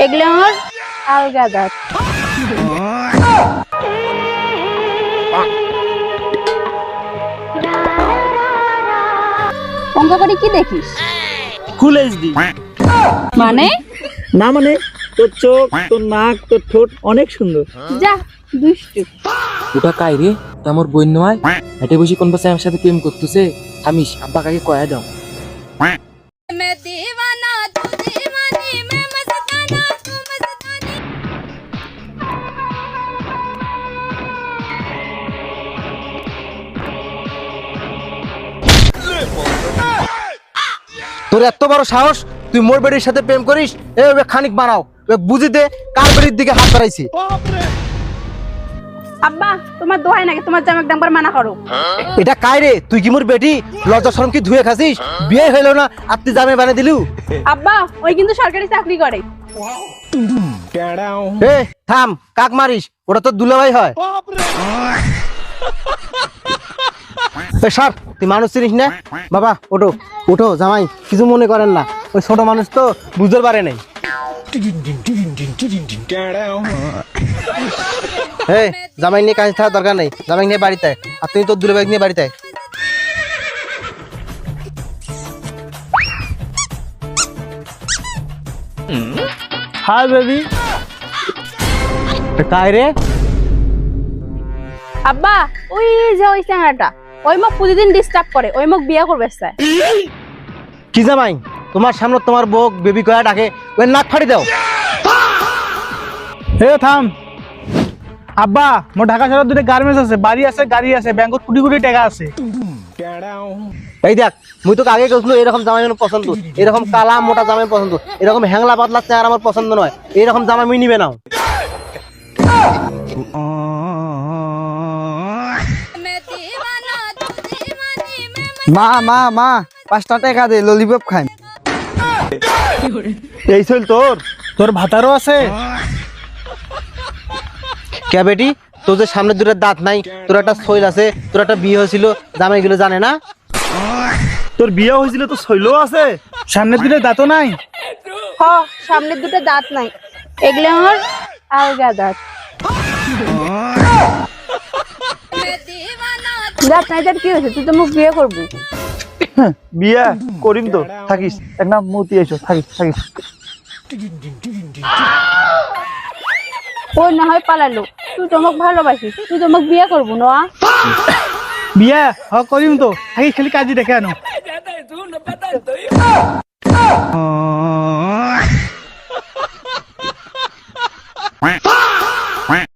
এগুলো আমার আলগা দাঁত। অঙ্ক করে কি দেখিস? Full HD. মানে না মানে তোর চোখ, তোর নাক, তোর ঠোঁট অনেক সুন্দর। যা দুষ্টু। ওটা কাই রে? তা আমার বই নয়, হেঁটে বসে কোন বাসে আমার সাথে প্রেম করতেছে। থামিস, আব্বা কাকে কয়া দাও। তোর এত বড় সাহস, তুই মোর বেড়ির সাথে প্রেম করিস? খানিক বানাও, বুঝিতে কার বেড়ির দিকে হাত বাড়াইছি। আব্বা তোমার দোহাই নাকি, তোমার জামাই একবার মানা করো। এটা কাই রে? তুই কি মোর বেটি? লজ্জা শরম কি ধুয়ে খাসিস? বিয়ে হইলো না আর তুই জামাই বানিয়ে দিলু? আব্বা ওই কিন্তু সরকারি চাকরি করে। এ থাম, কাক মারিস? ওটা তো দুলাভাই হয়। সর, তুই মানুষ চিনিস না? বাবা ওঠো ওঠো, জামাই কিছু মনে করেন না, ওই ছোট মানুষ তো বুঝতে পারে নাই। জামাই নিয়ে কাজ থাকার দরকার নেই, জামাই নিয়ে বাড়িতে আয়, আর তুই তোর দুলাভাই নিয়ে বাড়িতে আয়। Hi baby. কাই রে? আব্বা ওই যে ওই চ্যাংড়াটা, ওই মোক প্রতিদিন ডিস্টার্ব করে, ওই মোক বিয়ে করবে চায়। কি জামাই, তোমার সামনে তোমার বউ বেবি কয়া ডাকে, ওই নাক ফাড়ি দাও। হে থাম। আব্বা মোর ঢাকা শহরে দুটো গার্মেন্টস আছে, বাড়ি আছে, গাড়ি আছে, ব্যাংকত কোটি কোটি টাকা আছে। এই দেখ, মুই তোকে আগে কইছিল এরকম জামাই আমার পছন্দ, এরকম কালা মোটা জামাই পছন্দ, এরকম হ্যাংলা পাতলা চেহারা আমার পছন্দ নয়, এরকম জামাই মুই নিবে নাও। মা মা মা 5টা টাকা দে, ললিপপ খাই। এই চল তোর তোর ভাতারও আছে? কে বেটি, তোর যে সামনে দুটো দাঁত নাই, তোর একটা শৈল আছে, তোর একটা বিয়ে হয়েছিল, জামাই গুলো জানে না? তোর বিয়ে হয়েছিল তো শৈলও আছে, সামনের দিকে দাঁতও নাই। হ, সামনের দুটো দাঁত নাই, এগুলো আমার আলগা দাঁত। দাঁত নাই তার কি হয়েছে? তুই তো মোক বিয়ে করবি। বিয়ে করিম তো, থাকিস এক নাম মতি এসো, থাকিস থাকিস। ওই না হয় পালালো, তুই তো মোক ভালোবাসিস, তুই তো মোক বিয়ে করবো না? বিয়ে করিম তো, থাকিস, খালি কাজী দেখে আনো।